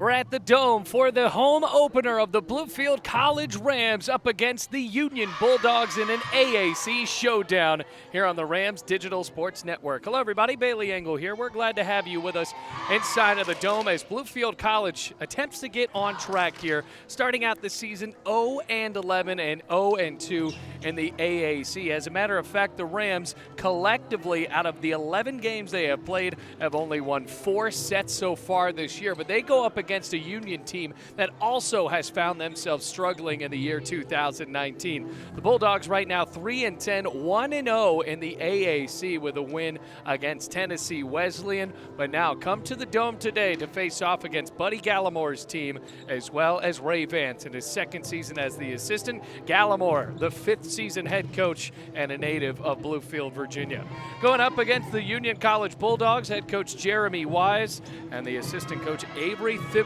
We're at the Dome for the home opener of the Bluefield College Rams up against the Union Bulldogs in an AAC showdown here on the Rams Digital Sports Network. Hello, everybody. Bailey Engel here. We're glad to have you with us inside of the Dome as Bluefield College attempts to get on track here, starting out the season 0-11 and 0-2 in the AAC. As a matter of fact, the Rams collectively, out of the 11 games they have played, have only won 4 sets so far this year, but they go up against a Union team that also has found themselves struggling in the year 2019. The Bulldogs right now 3-10, 1-0 in the AAC with a win against Tennessee Wesleyan, but now come to the Dome today to face off against Buddy Gallamore's team as well as Ray Vance in his second season as the assistant. Gallimore, the 5th season head coach and a native of Bluefield, Virginia. Going up against the Union College Bulldogs, head coach Jeremy Wise and the assistant coach Avery Thibodeau.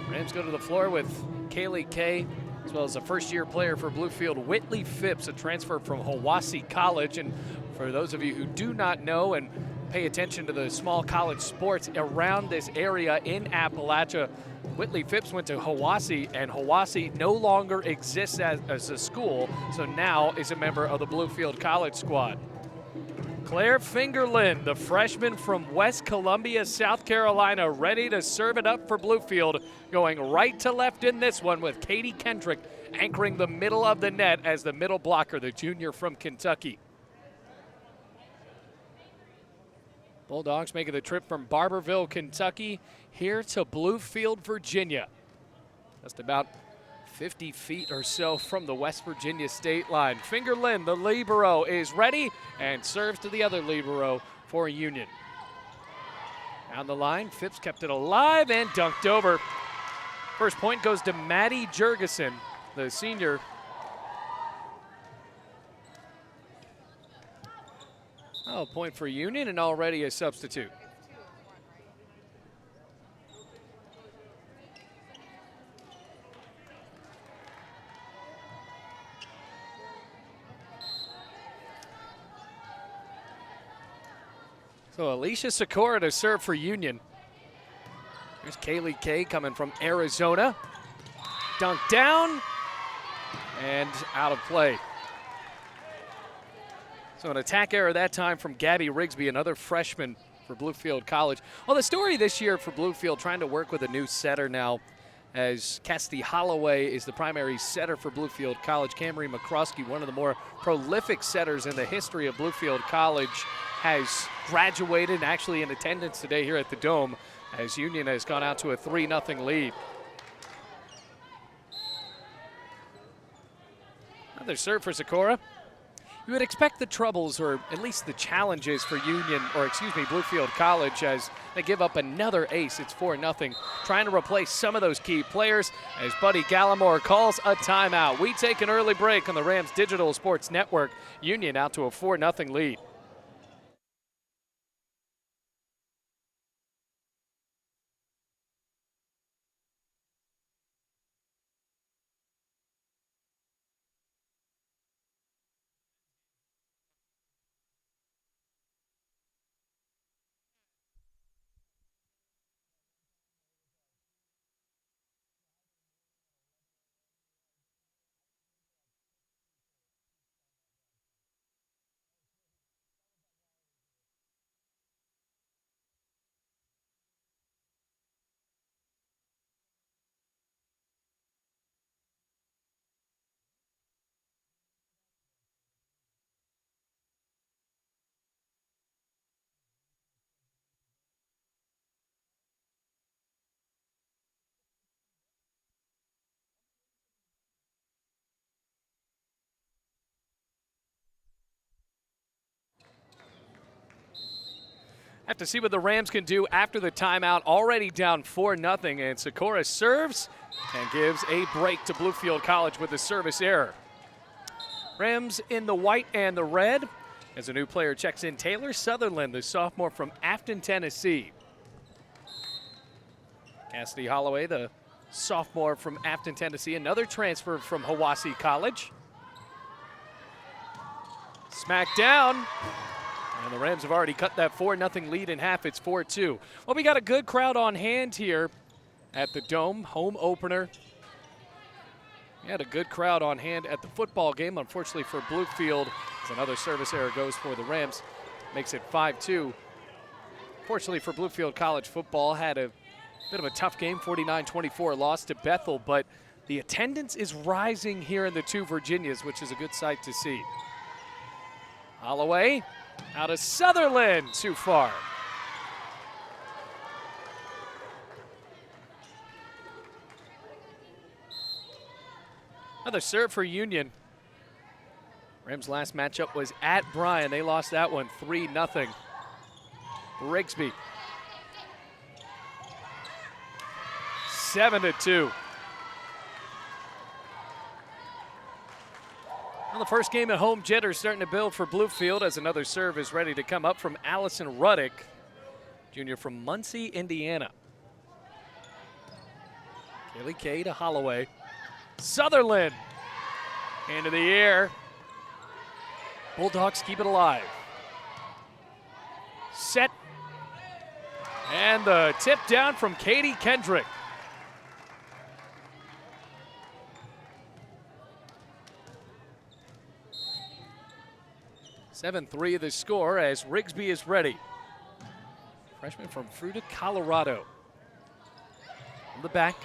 Rams go to the floor with Kaylee Kay, as well as a first-year player for Bluefield, Whitley Phipps, a transfer from Hiwassee College. And for those of you who do not know and pay attention to the small college sports around this area in Appalachia, Whitley Phipps went to Hiwassee, and Hiwassee no longer exists as a school, so now is a member of the Bluefield College squad. Claire Fingerlin, the freshman from West Columbia, South Carolina, ready to serve it up for Bluefield, going right to left in this one with Katie Kendrick anchoring the middle of the net as the middle blocker, the junior from Kentucky. Bulldogs making the trip from Barberville, Kentucky, here to Bluefield, Virginia. Just about 50 feet or so from the West Virginia state line. Fingerlin, the libero, is ready and serves to the other libero for Union. Down the line, Phipps kept it alive and dunked over. First point goes to Maddie Jurgensen, the senior. Oh, point for Union and already a substitute. So Alicia Sikora to serve for Union. Here's Kaylee Kay coming from Arizona. Dunked down and out of play. So an attack error that time from Gabby Rigsby, another freshman for Bluefield College. Well, the story this year for Bluefield, trying to work with a new setter now, as Cassidy Holloway is the primary setter for Bluefield College. Camry McCroskey, one of the more prolific setters in the history of Bluefield College, has graduated, actually in attendance today here at the Dome, as Union has gone out to a 3-0 lead. Another serve for Sikora. You would expect the troubles, or at least the challenges for Union, or excuse me, Bluefield College, as they give up another ace. It's 4-0. Trying to replace some of those key players as Buddy Gallimore calls a timeout. We take an early break on the Rams Digital Sports Network. Union out to a 4-0 lead. Have to see what the Rams can do after the timeout. Already down 4-0, and Sikora serves and gives a break to Bluefield College with a service error. Rams in the white and the red as a new player checks in. Taylor Sutherland, the sophomore from Afton, Tennessee. Cassidy Holloway, the sophomore from Afton, Tennessee, another transfer from Hiwassee College. Smacked down. And the Rams have already cut that 4-0 lead in half. It's 4-2. Well, we got a good crowd on hand here at the Dome, home opener. We had a good crowd on hand at the football game. Unfortunately for Bluefield, as another service error goes for the Rams, makes it 5-2. Fortunately for Bluefield College football, had a bit of a tough game, 49-24 loss to Bethel, but the attendance is rising here in the two Virginias, which is a good sight to see. Holloway out of Sutherland, too far. Another serve for Union. Rams' last matchup was at Bryan. They lost that one 3-0. Rigsby. 7-2. Well, the first game at home, jitters starting to build for Bluefield as another serve is ready to come up from Allison Ruddick, junior from Muncie, Indiana. Kaylee Kay to Holloway. Sutherland into the air. Bulldogs keep it alive. Set. And the tip down from Katie Kendrick. (7-3) the score as Rigsby is ready. Freshman from Fruita, Colorado. On the back.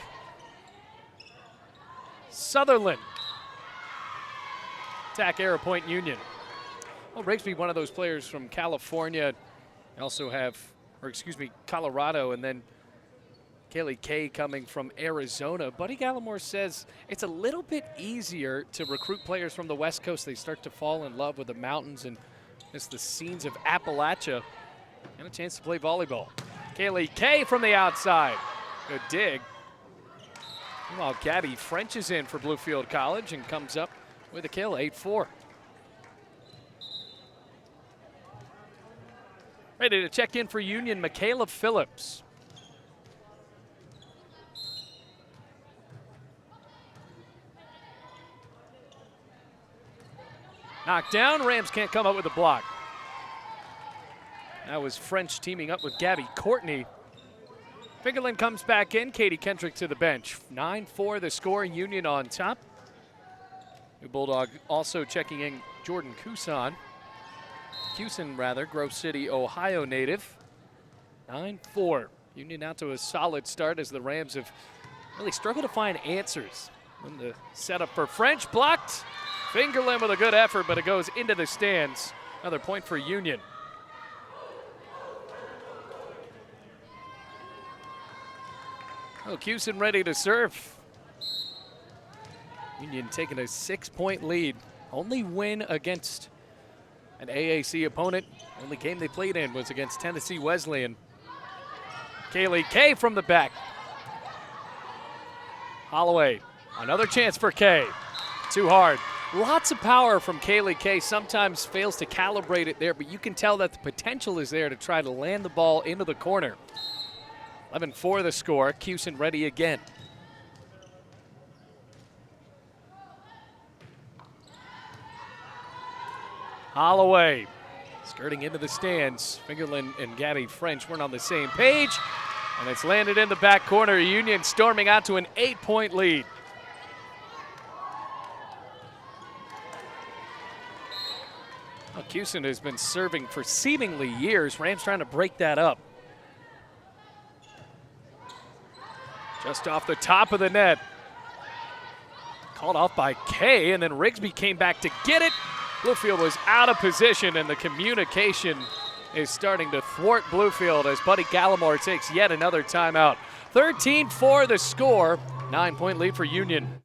Sutherland. Attack arrow point Union. Well, Rigsby, one of those players from California. They also have, Colorado, and then Kaylee Kay coming from Arizona. Buddy Gallimore says it's a little bit easier to recruit players from the West Coast. They start to fall in love with the mountains and just the scenes of Appalachia and a chance to play volleyball. Kaylee Kay from the outside. Good dig. Meanwhile, Gabby French is in for Bluefield College and comes up with a kill, 8-4. Ready to check in for Union, Michaela Phillips. Knocked down, Rams can't come up with a block. That was French teaming up with Gabby Courtney. Fingerland comes back in, Katie Kendrick to the bench. 9-4 the score, Union on top. New Bulldog also checking in Jordan Cuson, Grove City, Ohio native. 9-4. Union out to a solid start as the Rams have really struggled to find answers. And the setup for French, blocked. Fingerland with a good effort, but it goes into the stands. Another point for Union. Oh, Cuson ready to serve. Union taking a 6-point lead. Only win against an AAC opponent. Only game they played in was against Tennessee Wesleyan. Kaylee Kay from the back. Holloway, another chance for Kay. Too hard. Lots of power from Kaylee Kay. Sometimes fails to calibrate it there, but you can tell that the potential is there to try to land the ball into the corner. 11-4 the score. Cuson ready again. Holloway skirting into the stands. Fingerland and Gabby French weren't on the same page, and it's landed in the back corner. Union storming out to an 8-point lead. Well, Cuson has been serving for seemingly years. Rams trying to break that up. Just off the top of the net. Called off by Kay, and then Rigsby came back to get it. Bluefield was out of position, and the communication is starting to thwart Bluefield as Buddy Gallimore takes yet another timeout. 13-4 the score, 9-point lead for Union.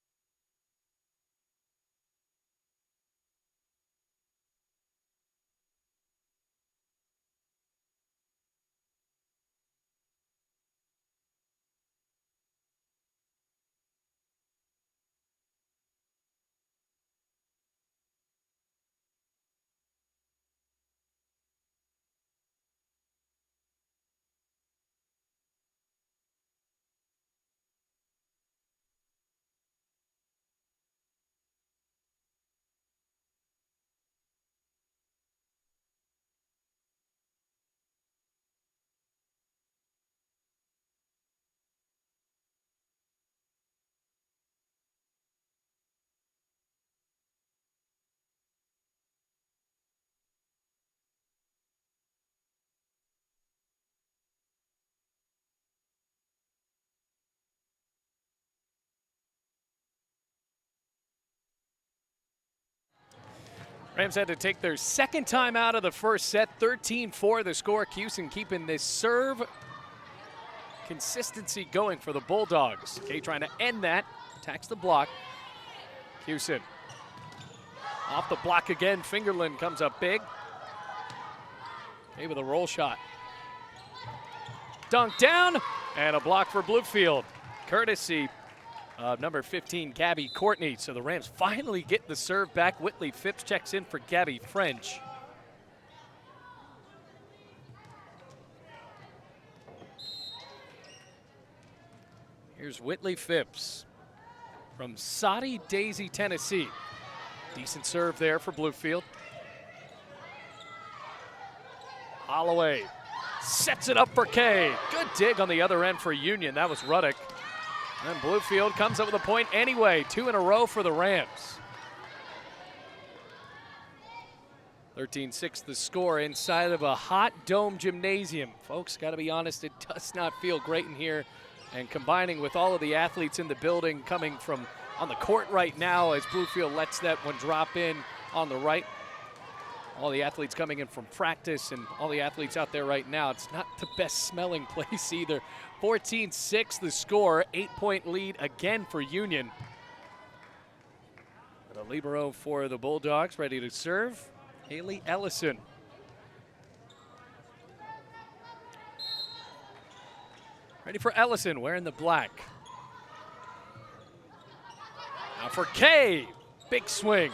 Rams had to take their second time out of the first set, 13-4 the score. Houston keeping this serve consistency going for the Bulldogs. Kay trying to end that, attacks the block. Houston off the block again. Fingerland comes up big. Kay with a roll shot. Dunk down, and a block for Bluefield. Courtesy of number 15, Gabby Courtney. So the Rams finally get the serve back. Whitley Phipps checks in for Gabby French. Here's Whitley Phipps from Soddy Daisy, Tennessee. Decent serve there for Bluefield. Holloway sets it up for Kay. Good dig on the other end for Union. That was Ruddock. And Bluefield comes up with a point anyway. 2 in a row for the Rams. 13-6 the score inside of a hot dome gymnasium. Folks, got to be honest, it does not feel great in here. And combining with all of the athletes in the building coming from on the court right now as Bluefield lets that one drop in on the right. All the athletes coming in from practice and all the athletes out there right now. It's not the best smelling place either. 14-6 the score, 8-point lead again for Union. The libero for the Bulldogs ready to serve, Haley Ellison. Ready for Ellison, wearing the black. Now for Kay, big swing.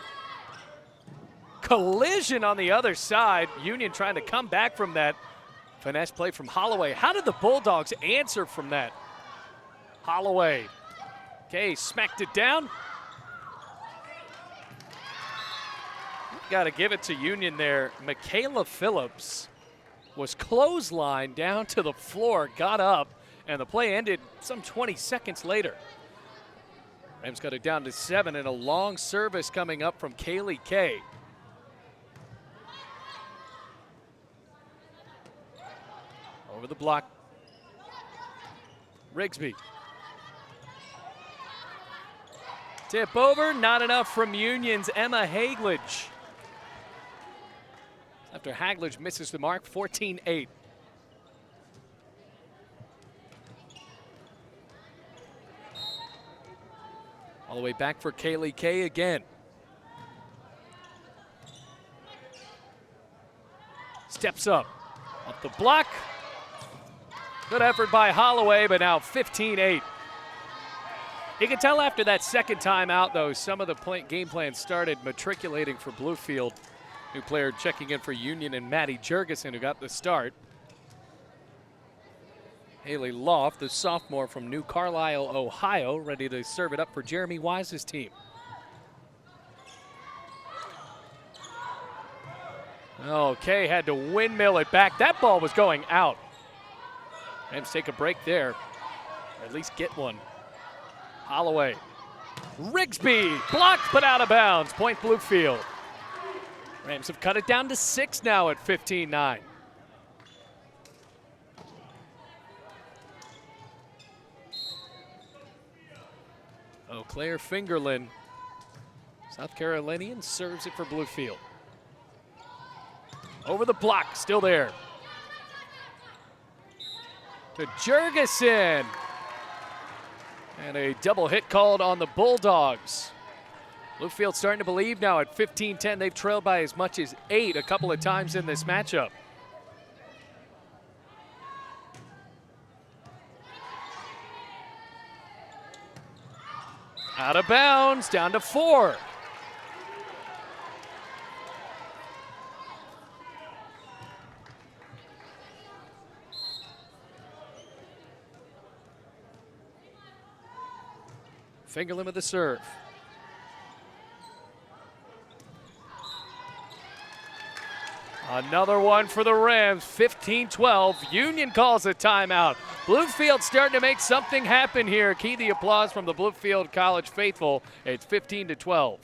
Collision on the other side. Union trying to come back from that. Finesse play from Holloway. How did the Bulldogs answer from that? Holloway. Kay smacked it down. Got to give it to Union there. Michaela Phillips was clotheslined down to the floor, got up, and the play ended some 20 seconds later. Rams got it down to 7, and a long service coming up from Kaylee Kay. Over the block. Rigsby. Tip over, not enough from Union's Emma Haglage. After Haglage misses the mark, 14-8. All the way back for Kaylee Kay again. Steps up the block. Good effort by Holloway, but now 15-8. You can tell after that second timeout, though, some of the game plan started matriculating for Bluefield. New player checking in for Union and Maddie Jurgensen, who got the start. Haley Loft, the sophomore from New Carlisle, Ohio, ready to serve it up for Jeremy Wise's team. Okay, had to windmill it back. That ball was going out. Rams take a break there, or at least get one. Holloway. Rigsby, blocked but out of bounds. Point Bluefield. Rams have cut it down to 6 now at 15-9. Claire Fingerland, South Carolinian, serves it for Bluefield. Over the block, still there. To Jurgensen. And a double hit called on the Bulldogs. Bluefield starting to believe now at 15-10. They've trailed by as much as 8 a couple of times in this matchup. Out of bounds, down to 4. Fingerland with the serve. Another one for the Rams, 15-12. Union calls a timeout. Bluefield starting to make something happen here. Key the applause from the Bluefield College faithful. It's 15-12.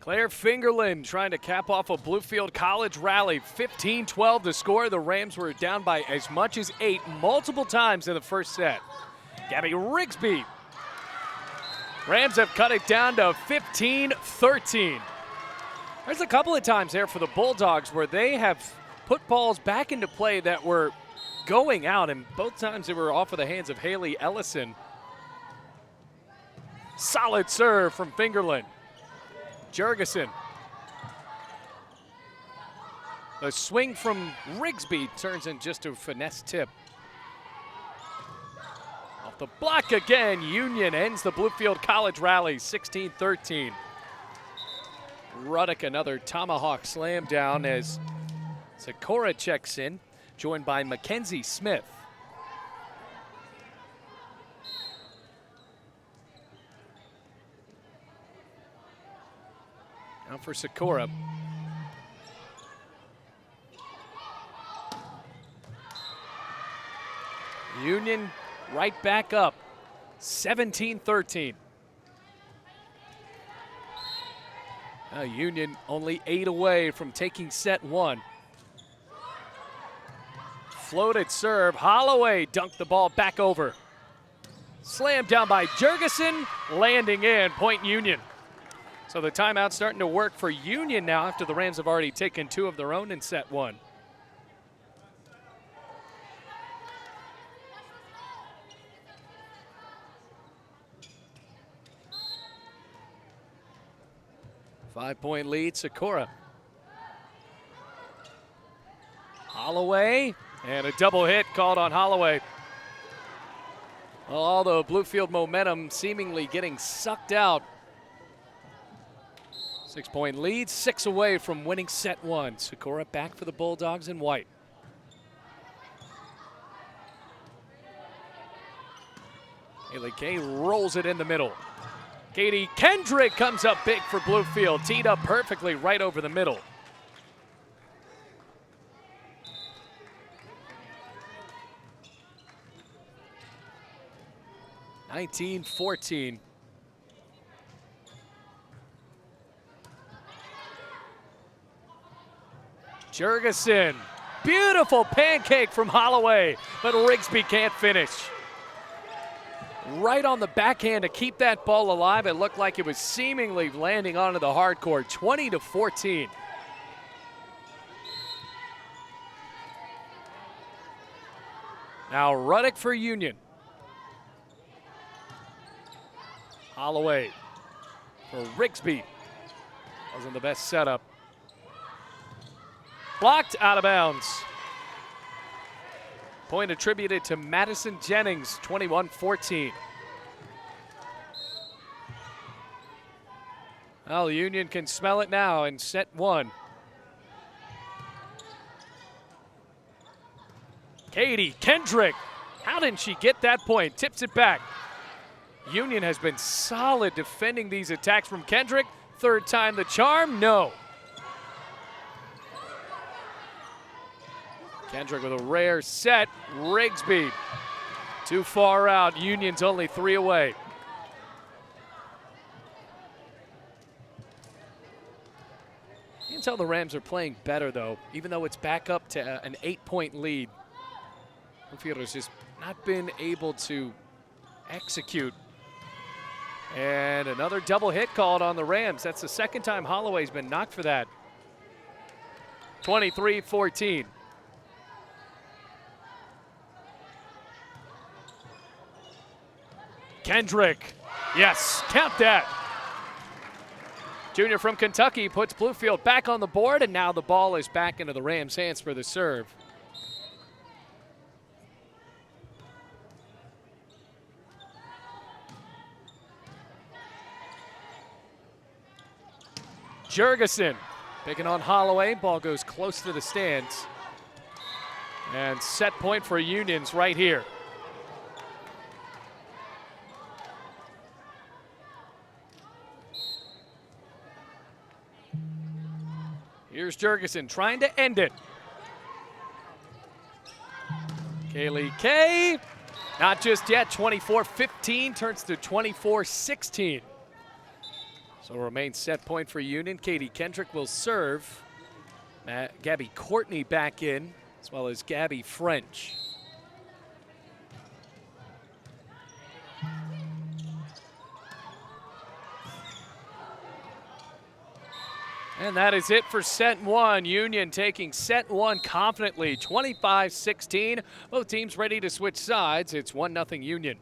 Claire Fingerlin trying to cap off a Bluefield College rally. 15-12 to score. The Rams were down by as much as 8 multiple times in the first set. Gabby Rigsby. Rams have cut it down to 15-13. There's a couple of times there for the Bulldogs where they have put balls back into play that were going out, and both times they were off of the hands of Haley Ellison. Solid serve from Fingerlin. Jurgensen. The swing from Rigsby turns in just a finesse tip. Off the block again, Union ends the Bluefield College rally, 16-13. Ruddock another tomahawk slam down as Sakura checks in, joined by Mackenzie Smith. Now for Sakura. Union right back up, 17-13. Union only 8 away from taking set 1. Floated serve, Holloway dunked the ball back over. Slammed down by Jurgensen, landing in, point Union. So the timeout's starting to work for Union now after the Rams have already taken 2 of their own in set 1. Five-point lead, Sakura. Holloway, and a double hit called on Holloway. Well, all the Bluefield momentum seemingly getting sucked out. 6-point lead, 6 away from winning set 1. Sakura back for the Bulldogs in white. Haley Kay rolls it in the middle. Katie Kendrick comes up big for Bluefield, teed up perfectly right over the middle. (19-14). Jurgensen, beautiful pancake from Holloway, but Rigsby can't finish. Right on the backhand to keep that ball alive. It looked like it was seemingly landing onto the hard court, 20-14. Now Ruddock for Union. Holloway for Rigsby. Wasn't the best setup. Blocked out of bounds. Point attributed to Madison Jennings, 21-14. Well, Union can smell it now in set 1. Katie Kendrick, how didn't she get that point? Tips it back. Union has been solid defending these attacks from Kendrick. Third time the charm, no. Kendrick with a rare set. Rigsby too far out. Union's only 3 away. You can tell the Rams are playing better, though, even though it's back up to an 8-point lead. Bluefield has just not been able to execute. And another double hit called on the Rams. That's the second time Holloway's been knocked for that. 23-14. Kendrick, yes, count that. Junior from Kentucky puts Bluefield back on the board, and now the ball is back into the Rams' hands for the serve. Jurgensen picking on Holloway. Ball goes close to the stands. And set point for Unions right here. Here's Jurgensen trying to end it. Kaylee Kay, not just yet, 24-15 turns to 24-16. So remains set point for Union. Katie Kendrick will serve. Gabby Courtney back in, as well as Gabby French. And that is it for set one. Union taking set one confidently, 25-16. Both teams ready to switch sides. It's 1-0 Union.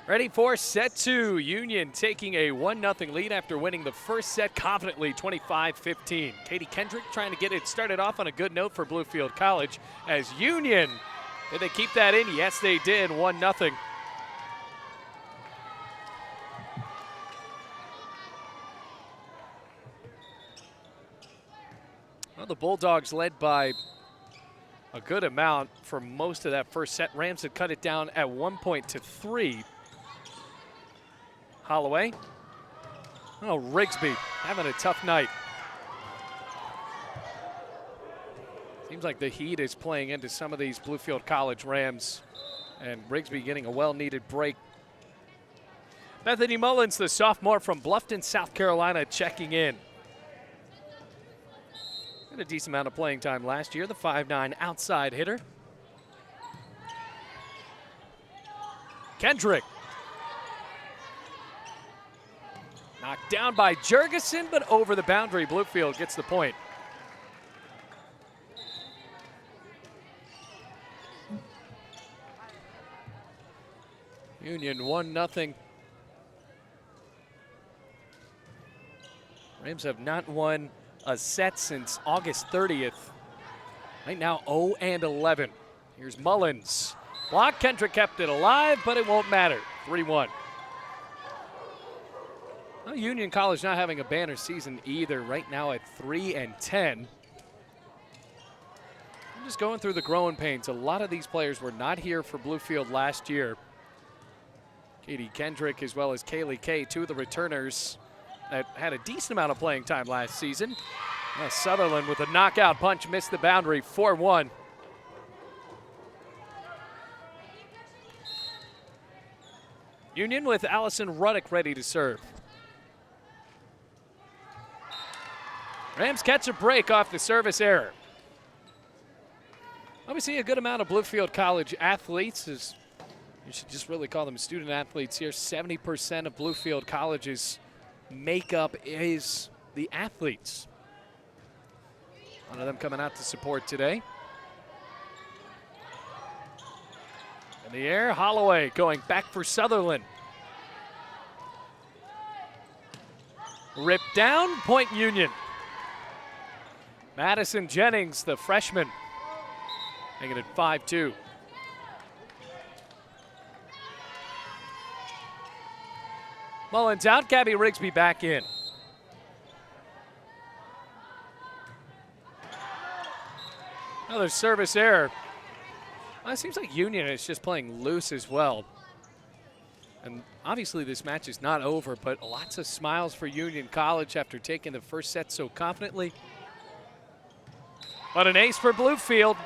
Ready for set two. Union taking a 1-0 lead after winning the first set confidently, 25-15. Katie Kendrick trying to get it started off on a good note for Bluefield College as Union, did they keep that in? Yes, they did, 1-0. Well, the Bulldogs led by a good amount for most of that first set. Rams had cut it down at 1 point to 3. Holloway. Oh, Rigsby having a tough night. Seems like the heat is playing into some of these Bluefield College Rams, and Rigsby getting a well-needed break. Bethany Mullins, the sophomore from Bluffton, South Carolina, checking in. Had a decent amount of playing time last year, the 5'9" outside hitter. Kendrick. Knocked down by Jurgensen, but over the boundary. Bluefield gets the point. Union 1-0. Rams have not won a set since August 30th. Right now 0-11. Here's Mullins. Block. Kendrick kept it alive, but it won't matter. 3-1. Well, Union College not having a banner season either. Right now at 3-10. I'm just going through the growing pains. A lot of these players were not here for Bluefield last year. Katie Kendrick as well as Kaylee Kay, two of the returners that had a decent amount of playing time last season. Sutherland with a knockout punch missed the boundary, 4-1. Union with Allison Ruddick ready to serve. Rams catch a break off the service error. Obviously a good amount of Bluefield College athletes. As you should just really call them student athletes here. 70% of Bluefield College's makeup is the athletes. One of them coming out to support today. In the air, Holloway going back for Sutherland. Ripped down, point Union. Madison Jennings, the freshman, making it 5-2. Mullins out, Gabby Rigsby back in. Another service error. Well, it seems like Union is just playing loose as well. And obviously this match is not over, but lots of smiles for Union College after taking the first set so confidently. But an ace for Bluefield,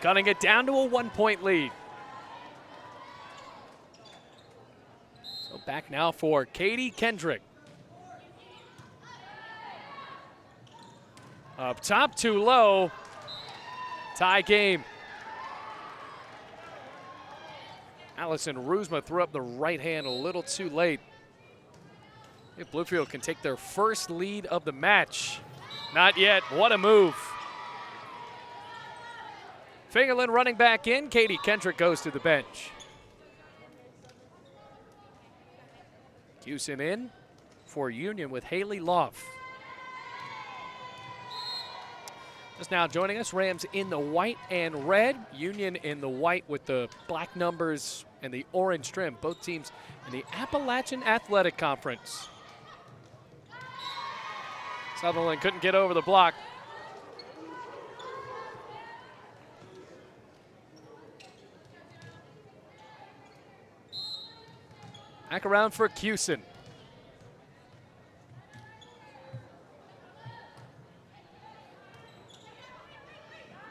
cutting it down to a 1-point lead. So back now for Katie Kendrick. Up top, too low. Tie game. Allison Ruzma threw up the right hand a little too late. If Bluefield can take their first lead of the match. Not yet. What a move. Fingerland running back in. Katie Kendrick goes to the bench. Hewson in for Union with Haley Loff. Just now joining us, Rams in the white and red. Union in the white with the black numbers and the orange trim. Both teams in the Appalachian Athletic Conference. Sutherland couldn't get over the block. Back around for Hewson.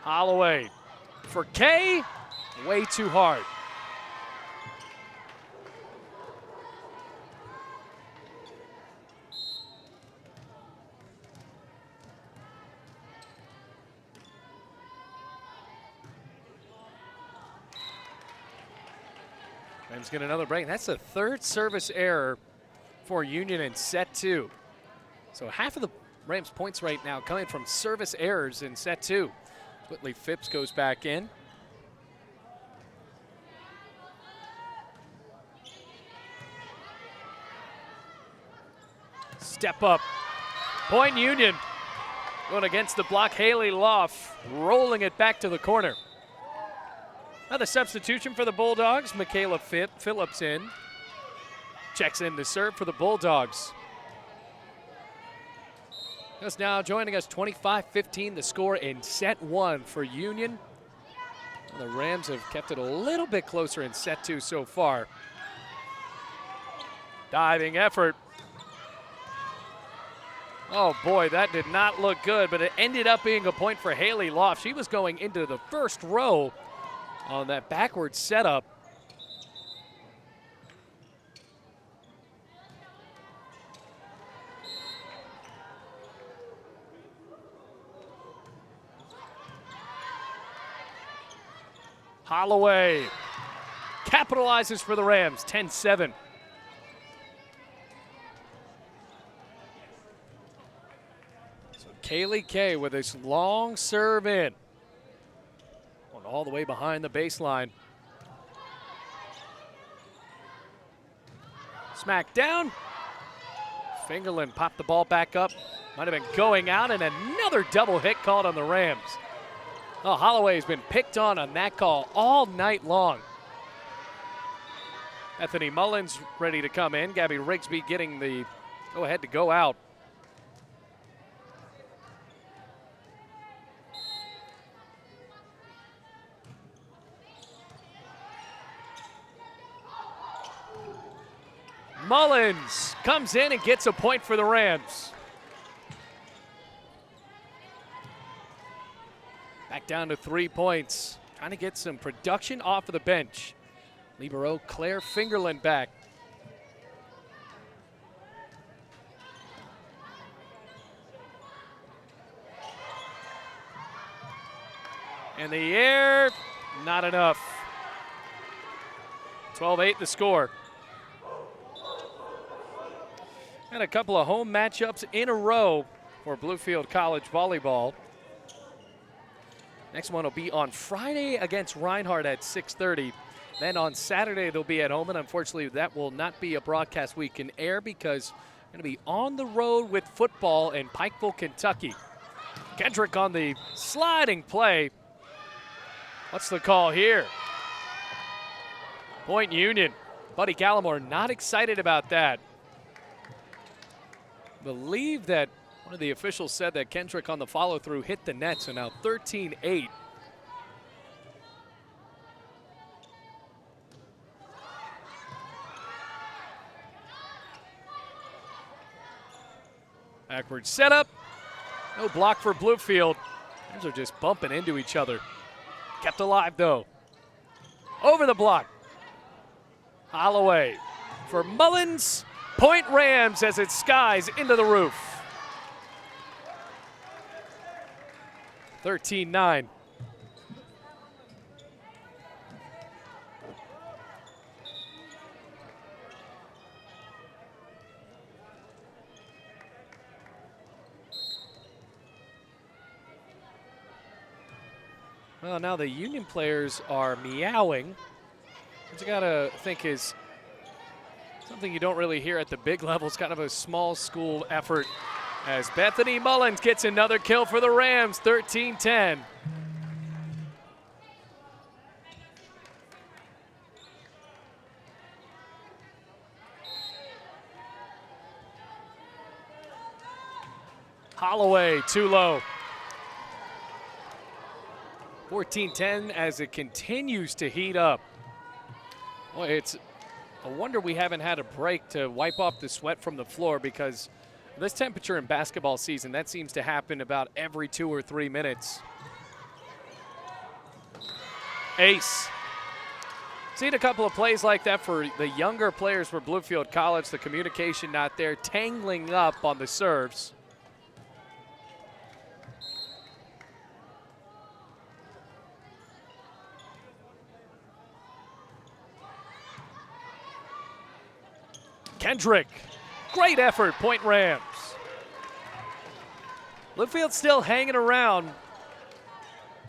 Holloway for Kay, way too hard. Rams get another break. That's the third service error for Union in set two. So half of the Rams points right now coming from service errors in set two. Whitley Phipps goes back in. Step up. Point Union. Going against the block, Haley Loff, rolling it back to the corner. Another substitution for the Bulldogs. Michaela Phillips in. Checks in to serve for the Bulldogs. Just now joining us, 25-15 the score in set one for Union. The Rams have kept it a little bit closer in set two so far. Diving effort. Oh boy, that did not look good, but it ended up being a point for Haley Loft. She was going into the first row on that backward setup. Holloway capitalizes for the Rams, 10-7. So Kaylee Kay with this long serve in. Going all the way behind the baseline. Smack down. Fingerland popped the ball back up. Might have been going out, and another double hit called on the Rams. Oh, Holloway has been picked on that call all night long. Bethany Mullins ready to come in. Gabby Rigsby getting the go-ahead to go out. Mullins comes in and gets a point for the Rams. Back down to 3 points. Trying to get some production off of the bench. Libero Claire Fingerland back. In the air, not enough. 12-8 the score. And a couple of home matchups in a row for Bluefield College volleyball. Next one will be on Friday against Reinhardt at 6:30. Then on Saturday they'll be at home, and unfortunately that will not be a broadcast we can air because we're going to be on the road with football in Pikeville, Kentucky. Kendrick on the sliding play. What's the call here? Point Union. Buddy Gallimore not excited about that. Believe that one of the officials said that Kendrick on the follow-through hit the net, so now 13-8. Backward setup. No block for Bluefield. These are just bumping into each other. Kept alive, though. Over the block. Holloway for Mullins. Point Rams as it skies into the roof. 13-9. Well, now the Union players are meowing, which you gotta think is something you don't really hear at the big levels, kind of a small school effort as Bethany Mullins gets another kill for the Rams, 13-10. Holloway too low. 14-10 as it continues to heat up. Boy, it's a wonder we haven't had a break to wipe off the sweat from the floor, because this temperature in basketball season, that seems to happen about every 2 or 3 minutes. Ace. Seen a couple of plays like that for the younger players for Bluefield College. The communication not there, tangling up on the serves. Kendrick, great effort, point Rams. Bluefield still hanging around.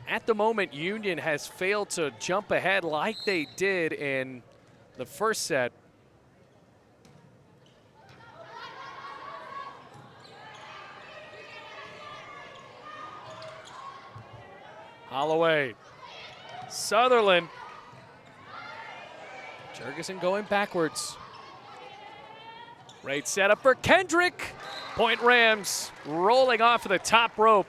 At the moment, Union has failed to jump ahead like they did in the first set. Holloway, Sutherland. Jurgensen going backwards. Great setup for Kendrick. Point Rams rolling off of the top rope.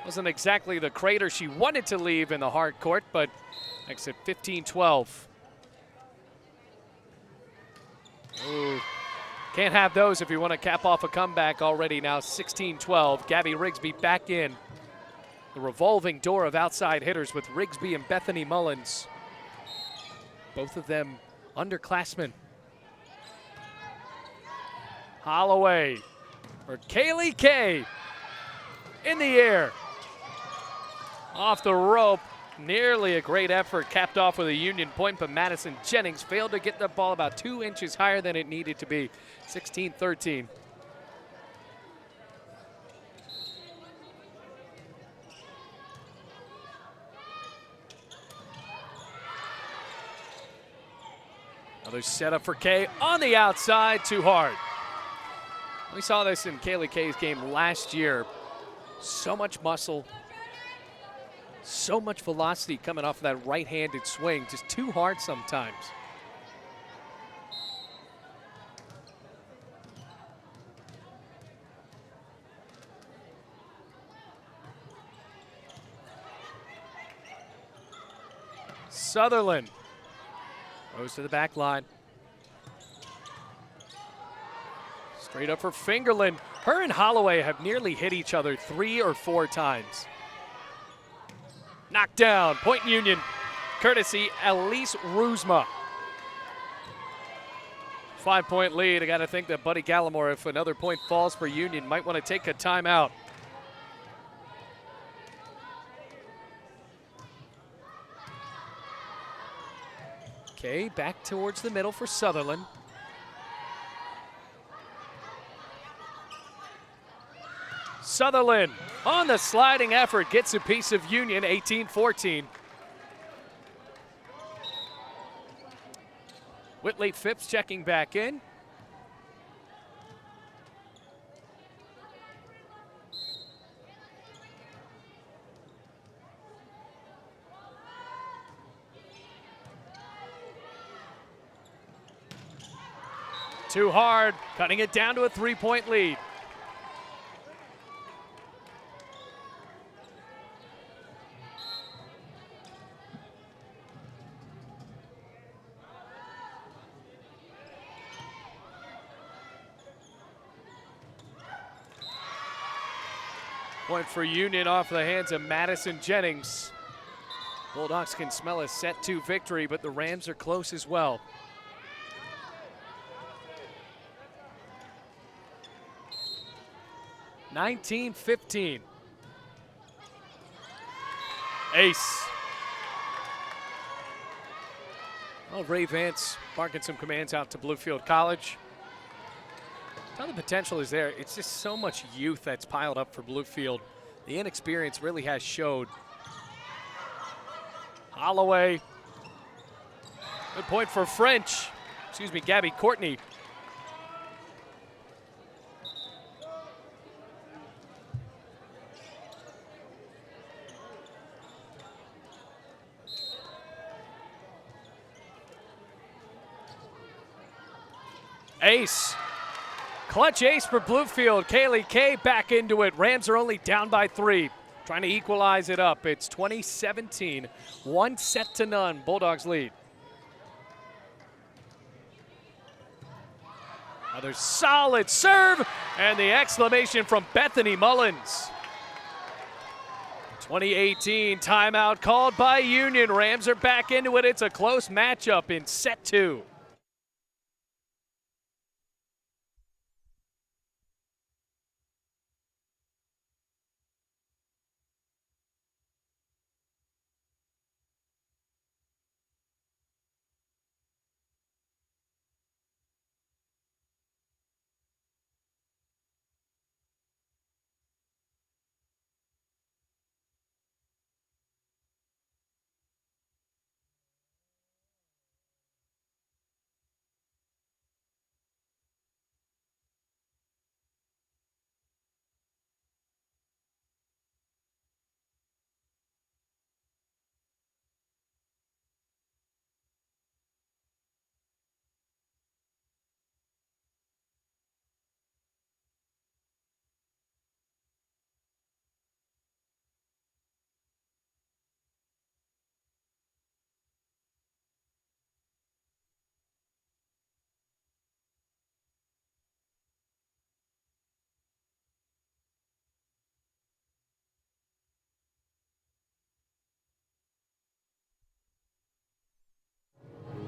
Wasn't exactly the crater she wanted to leave in the hard court, but exit 15-12. Ooh, can't have those if you want to cap off a comeback already. Now 16-12. Gabby Rigsby back in. The revolving door of outside hitters with Rigsby and Bethany Mullins. Both of them underclassmen. Holloway for Kaylee Kay in the air. Off the rope, nearly a great effort, capped off with a Union point, but Madison Jennings failed to get the ball about 2 inches higher than it needed to be. 16-13. Another setup for Kay on the outside, too hard. We saw this in Kaylee Kay's game last year. So much muscle, so much velocity coming off of that right-handed swing, just too hard sometimes. Sutherland goes to the back line. Straight up for Fingerland. Her and Holloway have nearly hit each other 3 or 4 times. Knocked down, point Union, courtesy Elise Ruzma. 5-point lead. I got to think that Buddy Gallimore, if another point falls for Union, might want to take a timeout. Okay, back towards the middle for Sutherland. Sutherland on the sliding effort gets a piece of Union, 18-14. Whitley Phipps checking back in. Too hard, cutting it down to a 3-point lead. Point for Union off the hands of Madison Jennings. Bulldogs can smell a set 2 victory, but the Rams are close as well. (19-15). Ace. Well, Ray Vance barking some commands out to Bluefield College. Now the potential is there. It's just so much youth that's piled up for Bluefield. The inexperience really has showed. Holloway. Good point for French. Excuse me, Gabby Courtney. Ace. Clutch ace for Bluefield. Kaylee Kay back into it. Rams are only down by 3. Trying to equalize it up. It's 20-17. 1-0. Bulldogs lead. Another solid serve. And the exclamation from Bethany Mullins. 2018 timeout called by Union. Rams are back into it. It's a close matchup in set 2.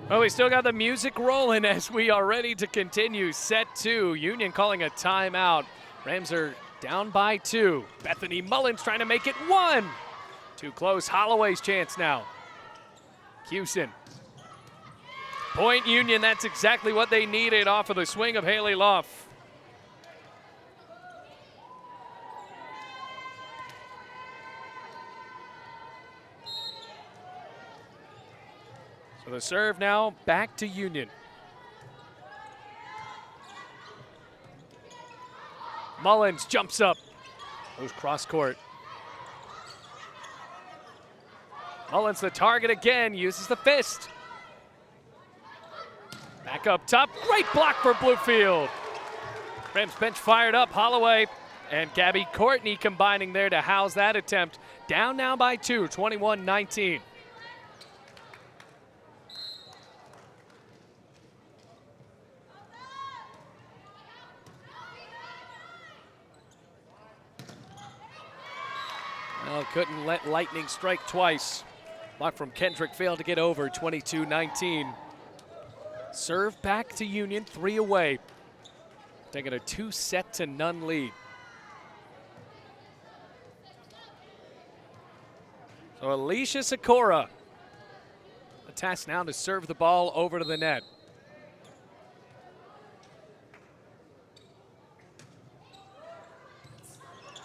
Well, we still got the music rolling as we are ready to continue set 2. Union calling a timeout. Rams are down by 2. Bethany Mullins trying to make it 1. Too close. Holloway's chance now. Hewson. Point Union, that's exactly what they needed off of the swing of Haley Loff. So the serve now back to Union. Mullins jumps up. Goes cross court. Mullins the target again, uses the fist. Back up top, great block for Bluefield. Rams bench fired up, Holloway and Gabby Courtney combining there to house that attempt. Down now by 2, 21-19. Well, couldn't let lightning strike twice. Block from Kendrick failed to get over, 22-19. Serve back to Union, 3 away. Taking a 2-0 lead. So Alicia Sikora, a task now to serve the ball over to the net.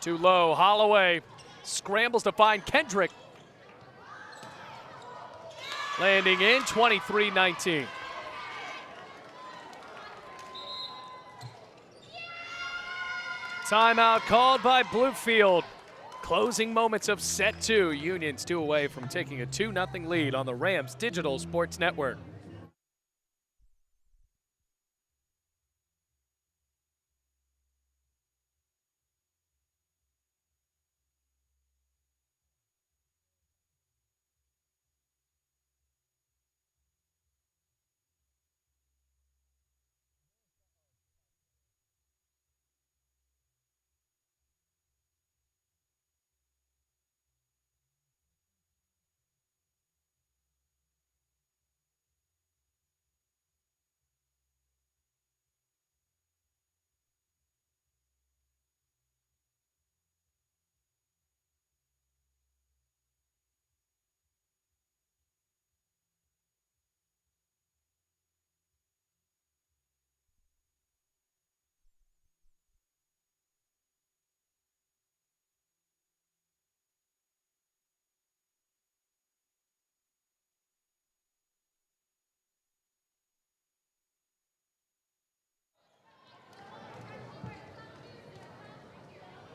Too low, Holloway scrambles to find Kendrick. Landing in, 23-19. Timeout called by Bluefield. Closing moments of set 2. Union's 2 away from taking a 2-0 lead on the Rams Digital Sports Network.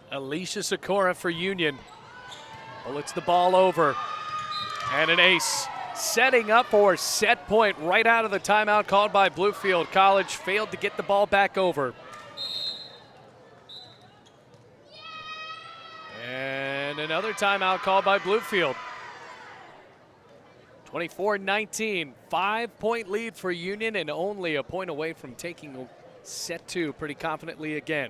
Alicia Sikora for Union. Bullets the ball over. And an ace. Setting up for set point right out of the timeout called by Bluefield. College failed to get the ball back over. And another timeout called by Bluefield. 24-19, 5-point lead for Union and only a point away from taking set 2 pretty confidently again.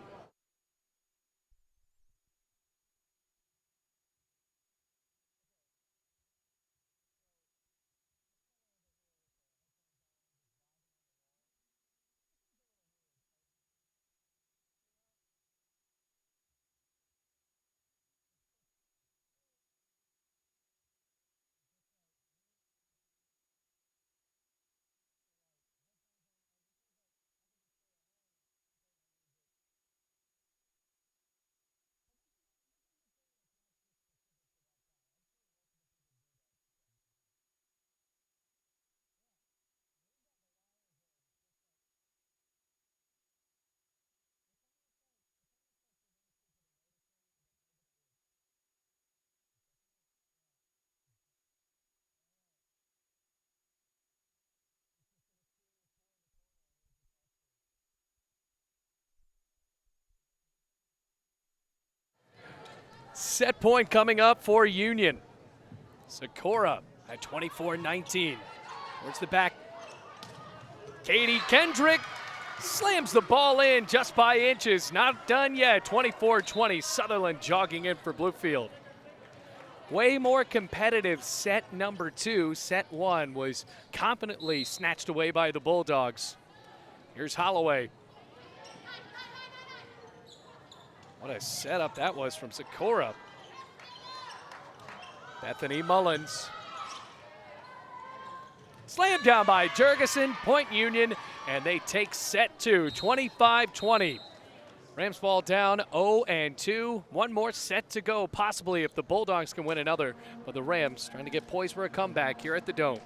Set point coming up for Union. Sikora at 24-19. Towards the back. Katie Kendrick slams the ball in just by inches. Not done yet. 24-20. Sutherland jogging in for Bluefield. Way more competitive set number 2. Set 1 was confidently snatched away by the Bulldogs. Here's Holloway. What a setup that was from Sikora. Bethany Mullins. Slammed down by Jurgensen, Point Union, and they take set 2, 25-20. Rams fall down 0-2. One more set to go, possibly if the Bulldogs can win another. But the Rams trying to get poised for a comeback here at the Dome.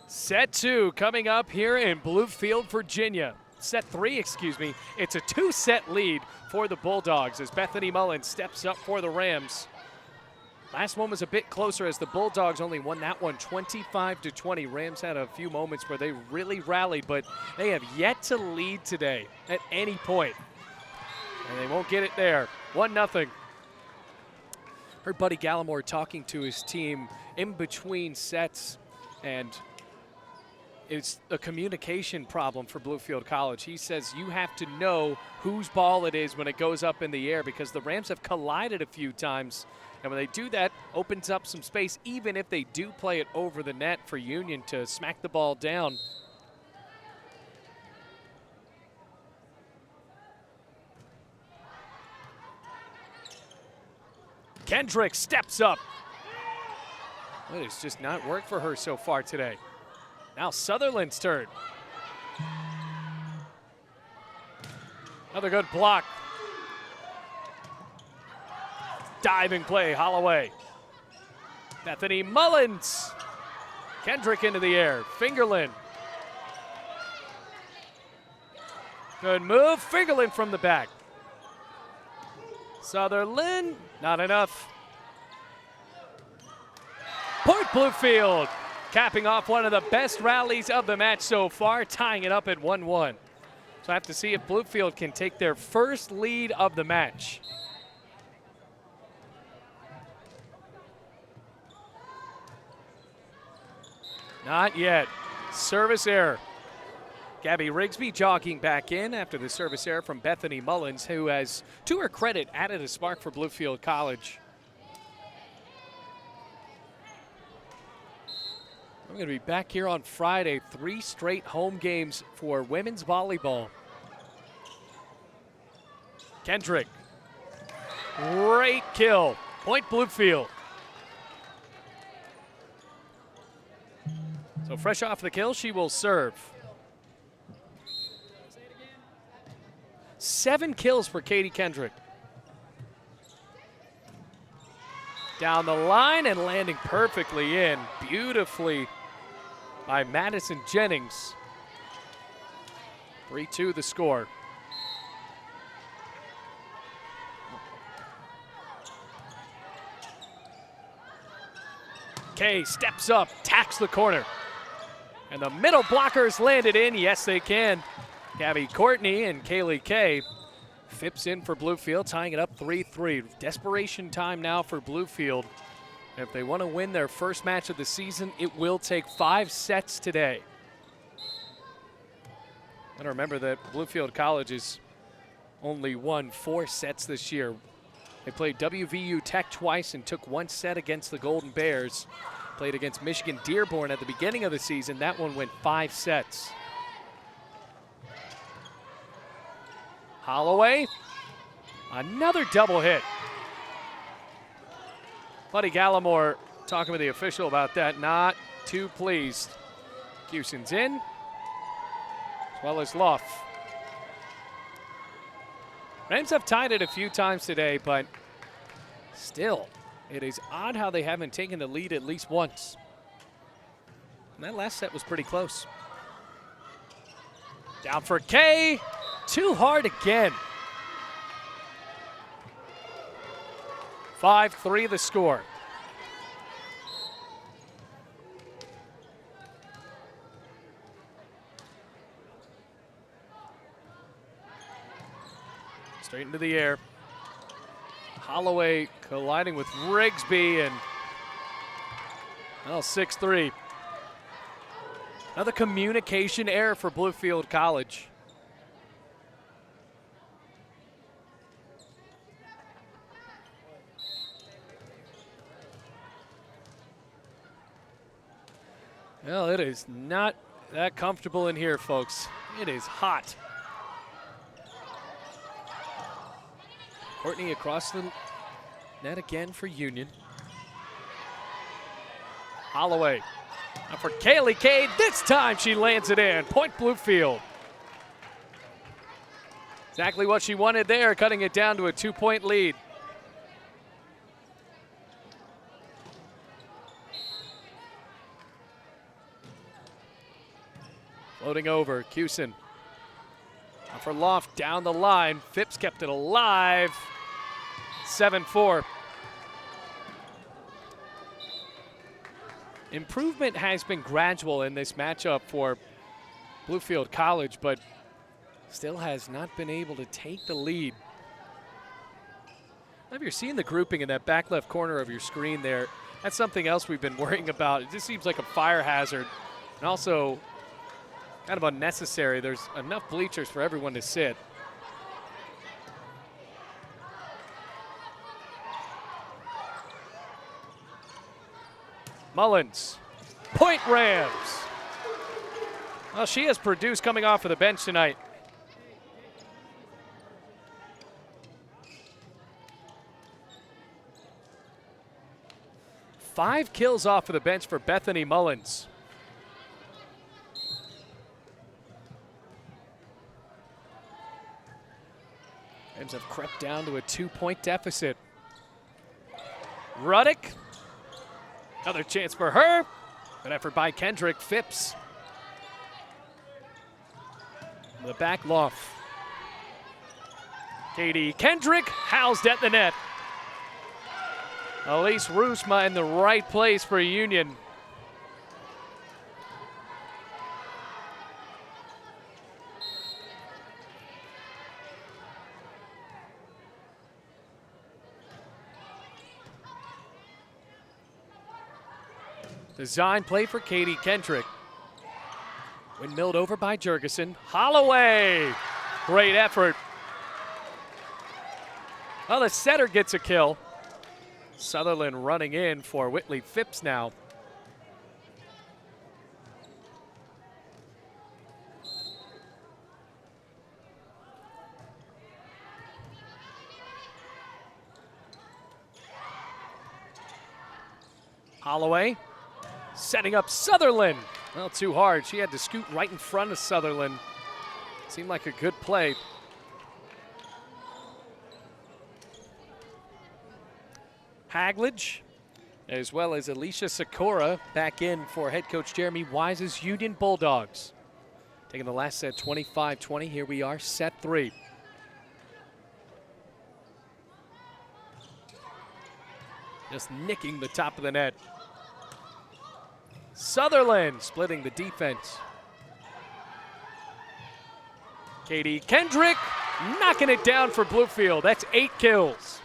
Set 2 coming up here in Bluefield, Virginia. Set 3, excuse me. It's a 2-set lead for the Bulldogs as Bethany Mullins steps up for the Rams. Last one was a bit closer as the Bulldogs only won that one 25-20. Rams had a few moments where they really rallied, but they have yet to lead today at any point. And they won't get it there. 1-0. Heard Buddy Gallimore talking to his team in between sets, and it's a communication problem for Bluefield College. He says you have to know whose ball it is when it goes up in the air because the Rams have collided a few times. And when they do that, opens up some space, even if they do play it over the net for Union to smack the ball down. Kendrick steps up. Well, it's just not worked for her so far today. Now Sutherland's turn. Another good block. Diving play, Holloway. Bethany Mullins. Kendrick into the air. Fingerlin. Good move. Fingerlin from the back. Sutherland, not enough. Point Bluefield, capping off one of the best rallies of the match so far, tying it up at 1-1. So I have to see if Bluefield can take their first lead of the match. Not yet. Service error. Gabby Rigsby jogging back in after the service error from Bethany Mullins, who has, to her credit, added a spark for Bluefield College. I'm going to be back here on Friday. 3 straight home games for women's volleyball. Kendrick. Great kill. Point Bluefield. So fresh off the kill, she will serve. 7 kills for Katie Kendrick. Down the line and landing perfectly in. Beautifully by Madison Jennings. 3-2 the score. Kay steps up, tacks the corner. And the middle blockers landed in. Yes, they can. Gabby Courtney and Kaylee Kay. Phipps in for Bluefield, tying it up 3-3. Desperation time now for Bluefield. If they want to win their first match of the season, it will take 5 sets today. And remember that Bluefield College has only won 4 sets this year. They played WVU Tech twice and took 1 set against the Golden Bears. Played against Michigan Dearborn at the beginning of the season. That one went 5 sets. Holloway, another double hit. Buddy Gallimore talking with the official about that, not too pleased. Hewson's in, as well as Luff. Rams have tied it a few times today, but still, it is odd how they haven't taken the lead at least once. And that last set was pretty close. Down for Kay. Too hard again. 5-3 the score. Straight into the air. Holloway colliding with Rigsby, and well, 6-3. Another communication error for Bluefield College. Well, it is not that comfortable in here, folks. It is hot. Courtney across the net again for Union. Holloway. Now for Kaylee Kay. This time she lands it in. Point Bluefield. Exactly what she wanted there, cutting it down to a 2-point lead. Floating over, Hewson. Now for Loft down the line. Phipps kept it alive. 7-4. Improvement has been gradual in this matchup for Bluefield College, but still has not been able to take the lead. If you're seeing the grouping in that back left corner of your screen there, that's something else we've been worrying about. It just seems like a fire hazard. And also, Kind of unnecessary. There's enough bleachers for everyone to sit. Mullins, point Rams. Well, she has produced coming off of the bench tonight. Five kills off of the bench for Bethany Mullins. Rams have crept down to a 2-point deficit. Ruddick. Another chance for her. Good effort by Kendrick. Phipps. The back loft. Katie Kendrick housed at the net. Elise Roosma in the right place for Union. Design play for Katie Kendrick. Windmilled over by Jurgensen. Holloway! Great effort. Well, the setter gets a kill. Sutherland running in for Whitley Phipps now. Holloway setting up Sutherland. Well, too hard. She had to scoot right in front of Sutherland. Seemed like a good play. Haglage, as well as Alicia Sikora, back in for head coach Jeremy Wise's Union Bulldogs. Taking the last set 25-20. Here we are, set 3. Just nicking the top of the net. Sutherland splitting the defense. Katie Kendrick knocking it down for Bluefield. That's 8 kills.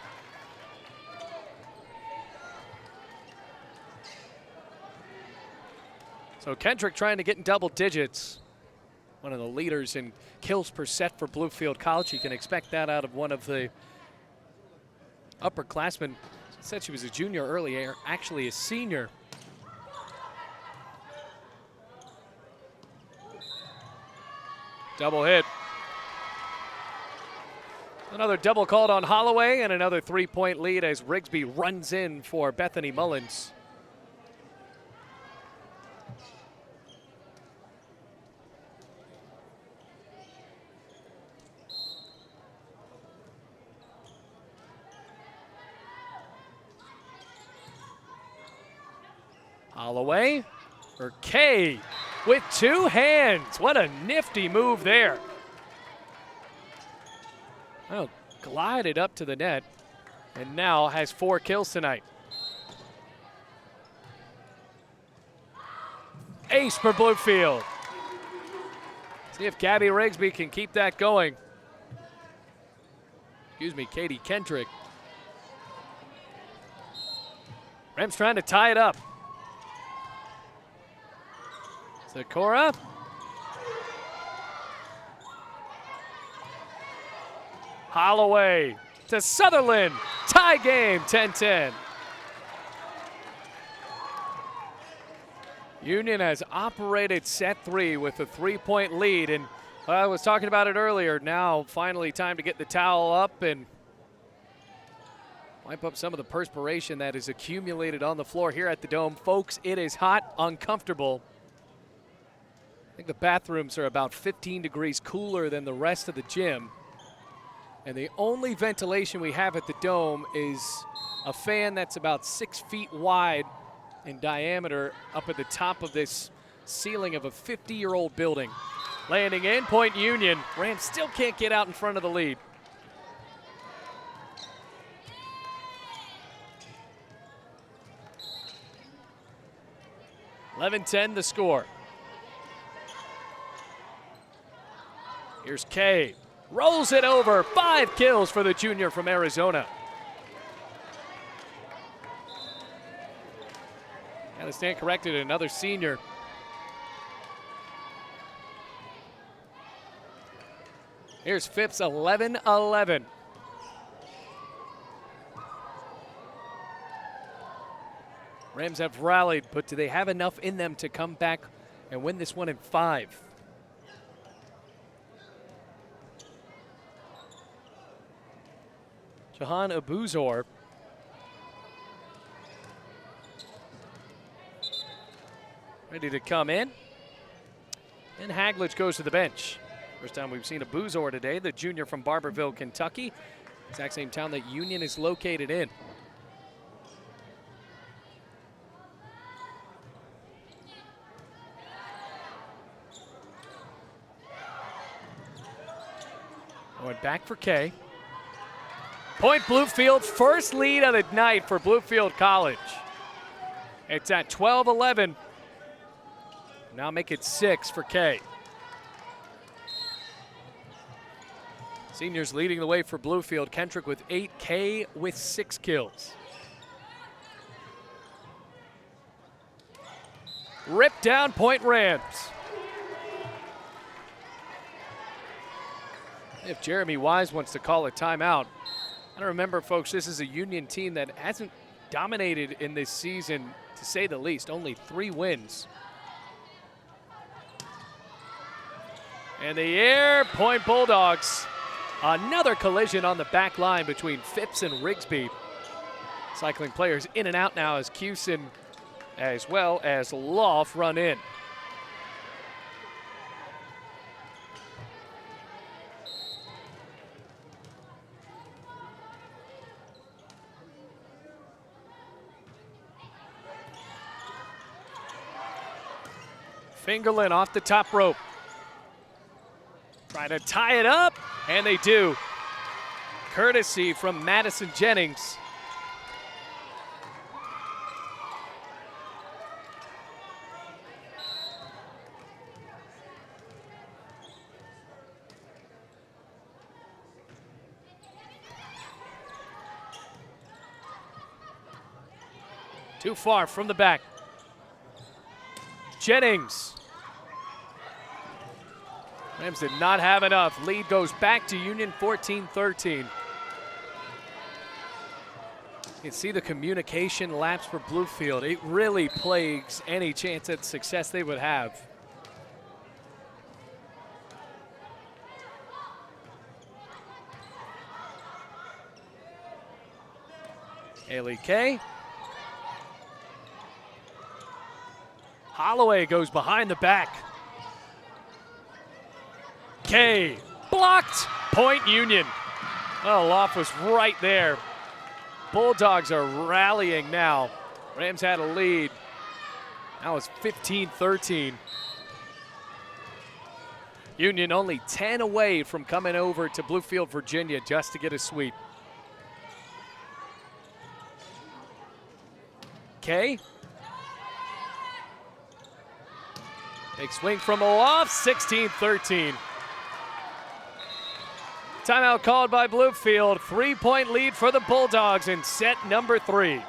So Kendrick trying to get in double digits. One of the leaders in kills per set for Bluefield College. You can expect that out of one of the upperclassmen. Said she was a junior earlier, actually a senior. Double hit. Another double called on Holloway and another 3-point lead as Rigsby runs in for Bethany Mullins. Holloway for Kay with 2 hands. What a nifty move there. Oh, glided up to the net and now has 4 kills tonight. Ace for Bluefield. See if Gabby Rigsby can keep that going. Excuse me, Katie Kendrick. Rams trying to tie it up. Sikora. Holloway to Sutherland. Tie game, 10-10. Union has operated set 3 with a 3-point lead, and I was talking about it earlier. Now finally time to get the towel up and wipe up some of the perspiration that is accumulated on the floor here at the Dome. Folks, it is hot, uncomfortable. I think the bathrooms are about 15 degrees cooler than the rest of the gym. And the only ventilation we have at the Dome is a fan that's about 6 feet wide in diameter up at the top of this ceiling of a 50-year-old building. Landing in, point Union. Rams still can't get out in front of the lead. (11-10) the score. Here's Kay. Rolls it over. 5 kills for the junior from Arizona. Got to stand corrected, another senior. Here's Phipps 11-11. Rams have rallied, but do they have enough in them to come back and win this one in 5? Jahan Abuzor. Ready to come in. And Haglich goes to the bench. First time we've seen Abuzor today, the junior from Barberville, Kentucky. Exact same town that Union is located in. Going back for Kay. Point Bluefield, first lead of the night for Bluefield College. It's at 12-11. Now make it 6 for Kay. Seniors leading the way for Bluefield. Kendrick with 8, Kay with 6 kills. Rip down, point Rams. If Jeremy Wise wants to call a timeout. I don't remember, folks, this is a Union team that hasn't dominated in this season, to say the least. Only 3 wins. And the air, point Bulldogs. Another collision on the back line between Phipps and Rigsby. Cycling players in and out now as Cusin as well as Loff run in. Fingerlin off the top rope. Trying to tie it up, and they do. Courtesy from Madison Jennings. Too far from the back. Jennings. Rams did not have enough. Lead goes back to Union 14-13. You can see the communication lapse for Bluefield. It really plagues any chance at success they would have. Haley Kay. Holloway goes behind the back. Kay blocked, point Union. Oh, Loff was right there. Bulldogs are rallying now. Rams had a lead. Now it's 15-13. Union only 10 away from coming over to Bluefield, Virginia just to get a sweep. Kay. Big swing from Loff, 16-13. Timeout called by Bluefield. 3-point lead for the Bulldogs in set number 3.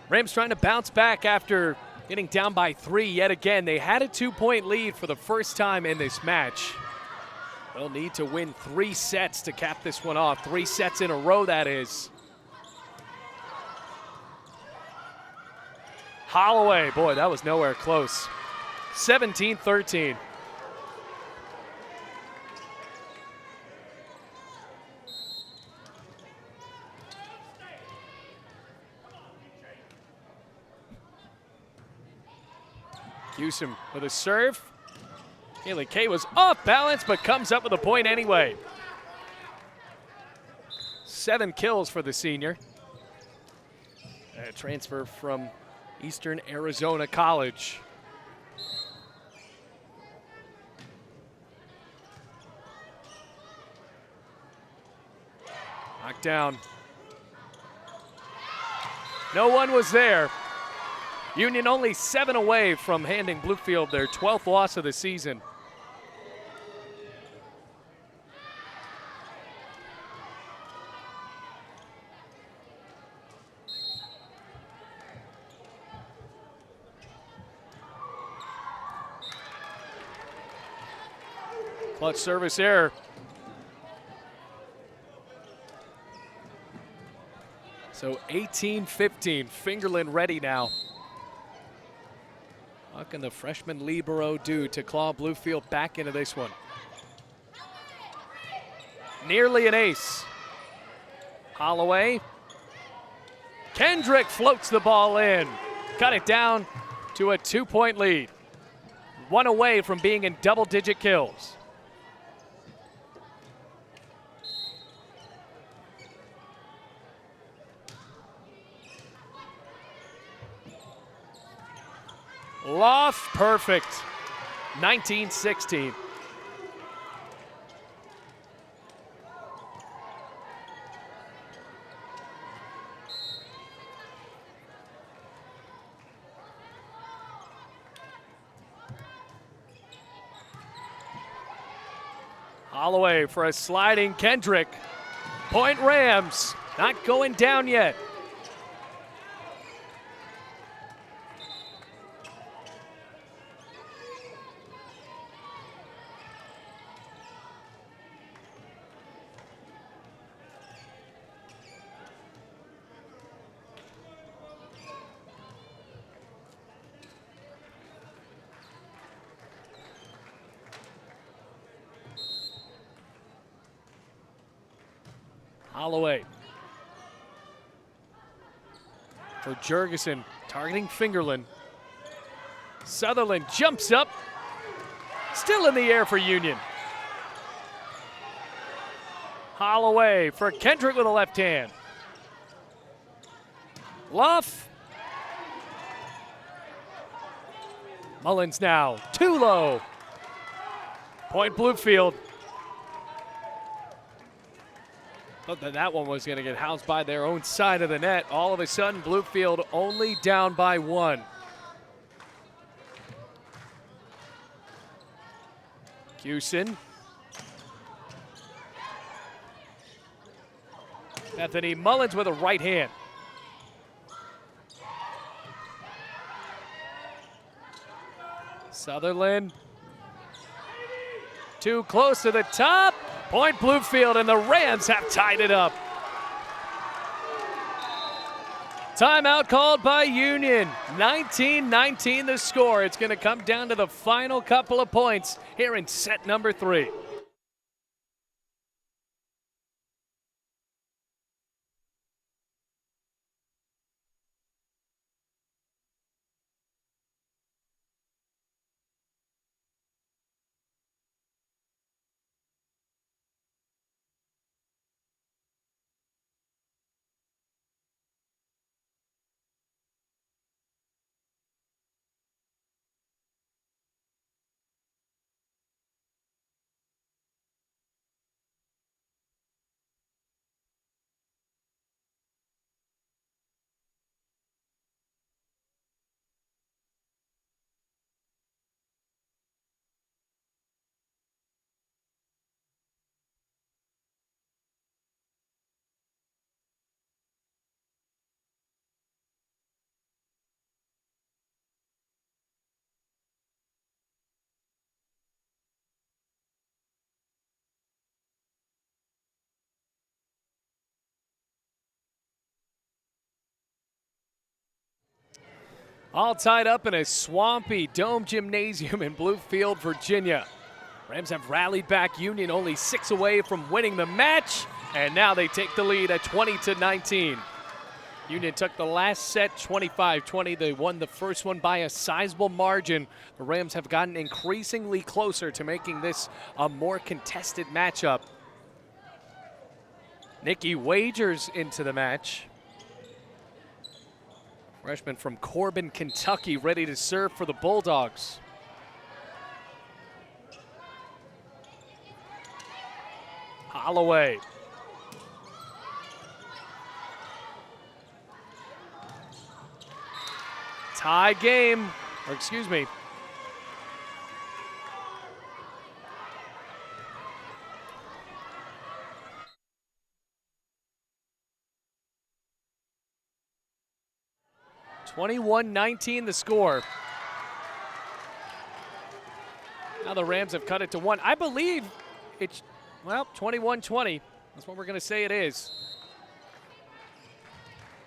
Rams trying to bounce back after getting down by 3 yet again. They had a 2-point lead for the first time in this match. They'll need to win 3 sets to cap this one off. 3 sets in a row, that is. Holloway, boy, that was nowhere close. 17-13. Hewson with a serve. Haley Kay was off balance, but comes up with a point anyway. 7 kills for the senior. A transfer from Eastern Arizona College. Knocked down. No one was there. Union only 7 away from handing Bluefield their 12th loss of the season. Clutch service error. So 18-15, Fingerland ready now. What can the freshman libero do to claw Bluefield back into this one? Nearly an ace. Holloway. Kendrick floats the ball in. Cut it down to a 2-point lead. 1 away from being in double-digit kills. Loft, perfect. 19-16. Holloway for a sliding Kendrick. Point Rams, not going down yet. Holloway for Jurgensen, targeting Fingerland. Sutherland jumps up, still in the air for Union. Holloway for Kendrick with a left hand. Luff. Mullins now, too low. Point Bluefield. Thought that one was going to get housed by their own side of the net. All of a sudden, Bluefield only down by 1. Hewson. Bethany Mullins with a right hand. Sutherland. Too close to the top. Point Bluefield, and the Rams have tied it up. Timeout called by Union. 19-19 the score. It's going to come down to the final couple of points here in set number 3. All tied up in a swampy dome gymnasium in Bluefield, Virginia. Rams have rallied back Union, only 6 away from winning the match, and now they take the lead at 20-19. Union took the last set 25-20. They won the first one by a sizable margin. The Rams have gotten increasingly closer to making this a more contested matchup. Nikki Wagers into the match. Freshman from Corbin, Kentucky, ready to serve for the Bulldogs. Holloway. Tie game, or excuse me. (21-19) the score. Now the Rams have cut it to 1. I believe it's, well, 21-20. That's what we're going to say it is.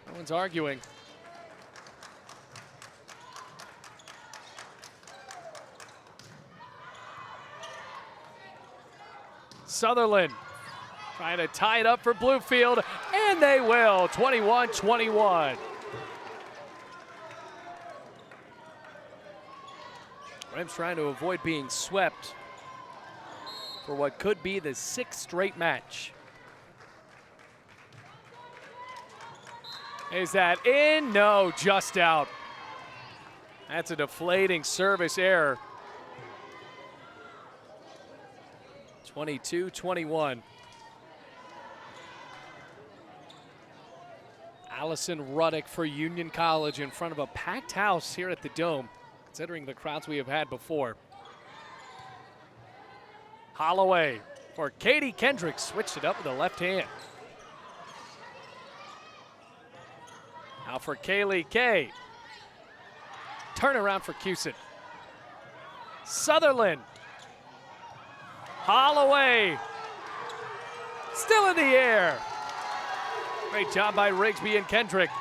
No one's arguing. Sutherland trying to tie it up for Bluefield, and they will, 21-21. Rams trying to avoid being swept for what could be the 6th straight match. Is that in? No, just out. That's a deflating service error. 22-21. Allison Ruddick for Union College in front of a packed house here at the Dome, considering the crowds we have had before. Holloway for Katie Kendrick, switched it up with the left hand. Now for Kaylee Kay. Turnaround for Cusick. Sutherland. Holloway. Still in the air. Great job by Rigsby and Kendrick.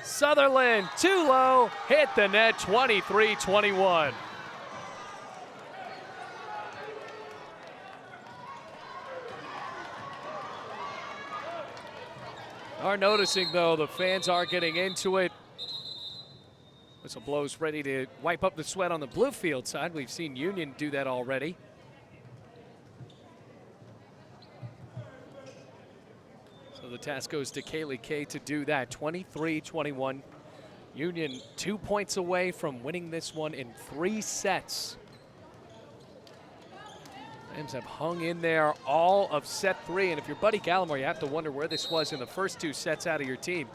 Sutherland, too low, hit the net, 23-21. Are noticing, though, the fans are getting into it. Whistle blows, ready to wipe up the sweat on the Bluefield side. We've seen Union do that already. So the task goes to Kaylee Kay to do that. 23-21. Union 2 points away from winning this one in 3 sets. Rams have hung in there all of set 3, and if you're Buddy Gallimore, you have to wonder where this was in the first 2 sets out of your team.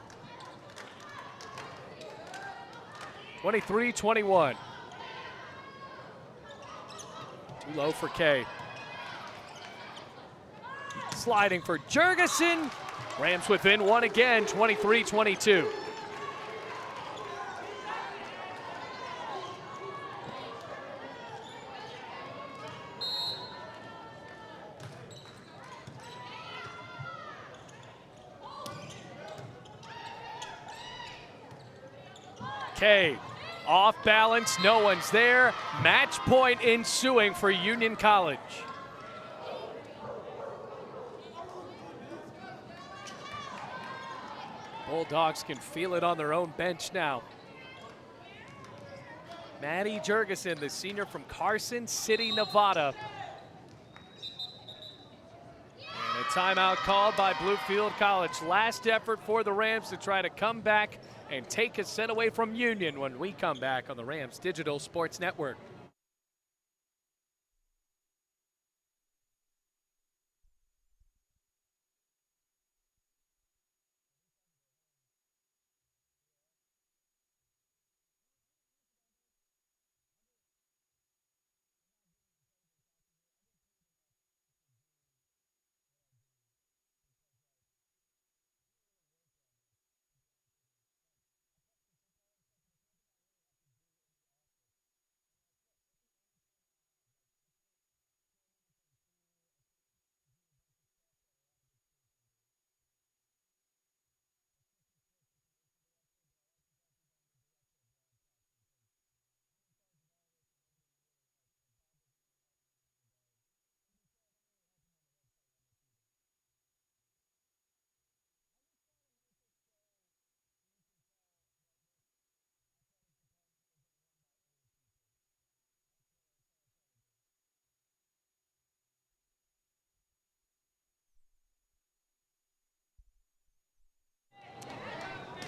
23-21. Too low for Kay. Sliding for Jurgensen. Rams within 1 again, 23-22. Kay, off balance, no one's there. Match point ensuing for Union College. Bulldogs can feel it on their own bench now. Maddie Jurgensen, the senior from Carson City, Nevada. And a timeout called by Bluefield College. Last effort for the Rams to try to come back and take a set away from Union when we come back on the Rams Digital Sports Network.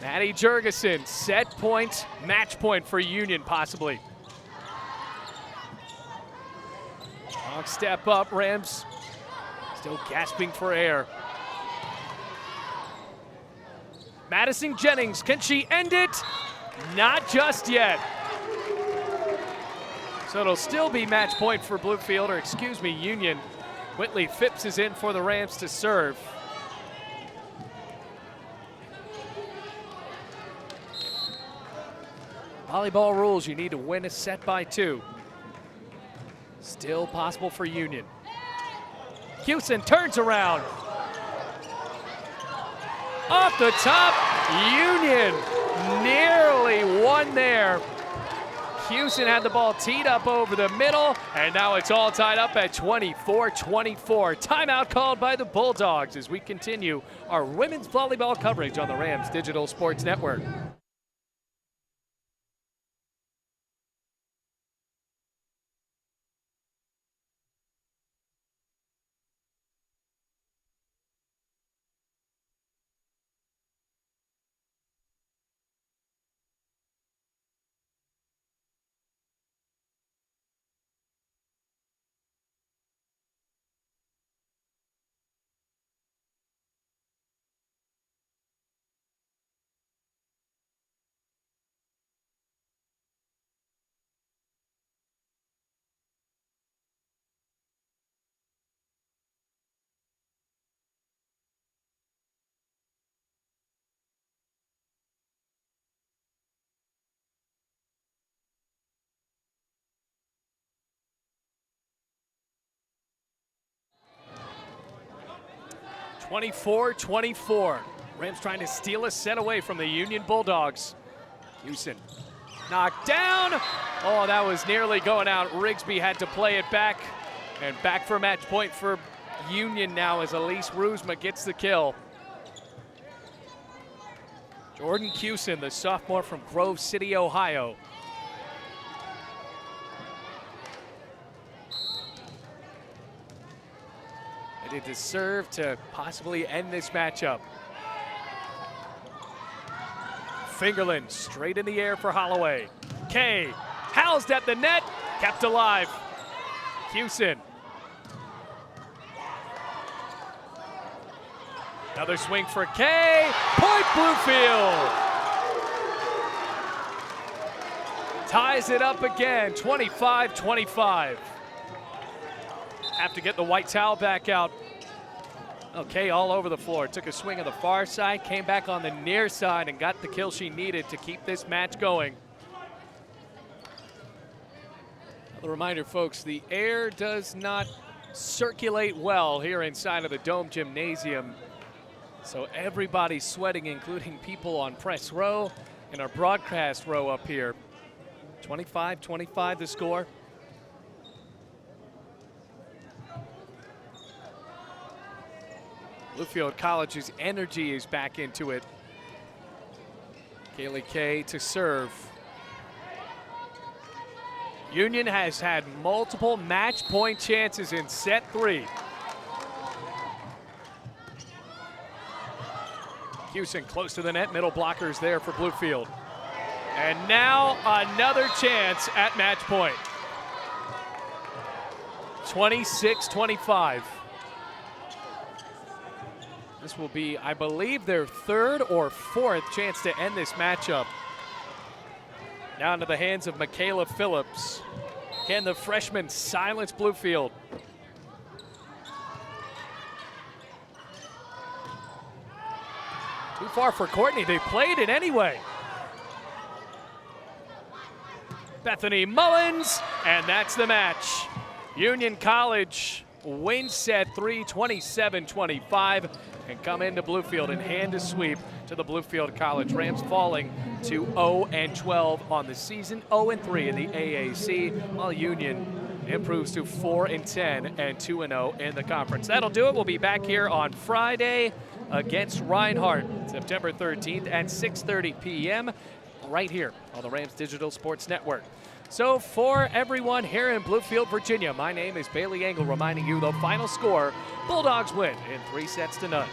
Maddie Jurgensen, set point, match point for Union possibly. Long step up, Rams still gasping for air. Madison Jennings, can she end it? Not just yet. So it'll still be match point for Bluefield, or excuse me, Union. Whitley Phipps is in for the Rams to serve. Volleyball rules, you need to win a set by 2. Still possible for Union. Hewson turns around. Off the top, Union nearly won there. Hewson had the ball teed up over the middle, and now it's all tied up at 24-24. Timeout called by the Bulldogs as we continue our women's volleyball coverage on the Rams Digital Sports Network. (24-24). Rams trying to steal a set away from the Union Bulldogs. Hewson knocked down. Oh, that was nearly going out. Rigsby had to play it back. And back for match point for Union now as Elise Rusma gets the kill. Jordan Hewson, the sophomore from Grove City, Ohio. To serve to possibly end this matchup. Fingerland straight in the air for Holloway. Kay housed at the net, kept alive. Hewson. Another swing for Kay. Point Bluefield. Ties it up again, 25-25. Have to get the white towel back out. Okay, all over the floor. Took a swing on the far side, came back on the near side and got the kill she needed to keep this match going. Another reminder, folks, the air does not circulate well here inside of the Dome Gymnasium. So everybody's sweating, including people on press row and our broadcast row up here. 25-25 the score. Bluefield College's energy is back into it. Kaylee Kay to serve. Union has had multiple match point chances in set 3. Hewson close to the net, middle blockers there for Bluefield. And now another chance at match point. 26-25. This will be, I believe, their 3rd or 4th chance to end this matchup. Now into the hands of Michaela Phillips. Can the freshman silence Bluefield? Too far for Courtney. They played it anyway. Bethany Mullins, and that's the match. Union College wins set 3, 27-25, and come into Bluefield and hand a sweep to the Bluefield College Rams, falling to 0-12 on the season, 0-3 in the AAC, while Union improves to 4-10 and 2-0 in the conference. That'll do it. We'll be back here on Friday against Reinhardt, September 13th at 6:30 p.m. right here on the Rams Digital Sports Network. So for everyone here in Bluefield, Virginia, my name is Bailey Engel, reminding you the final score, Bulldogs win in 3-0.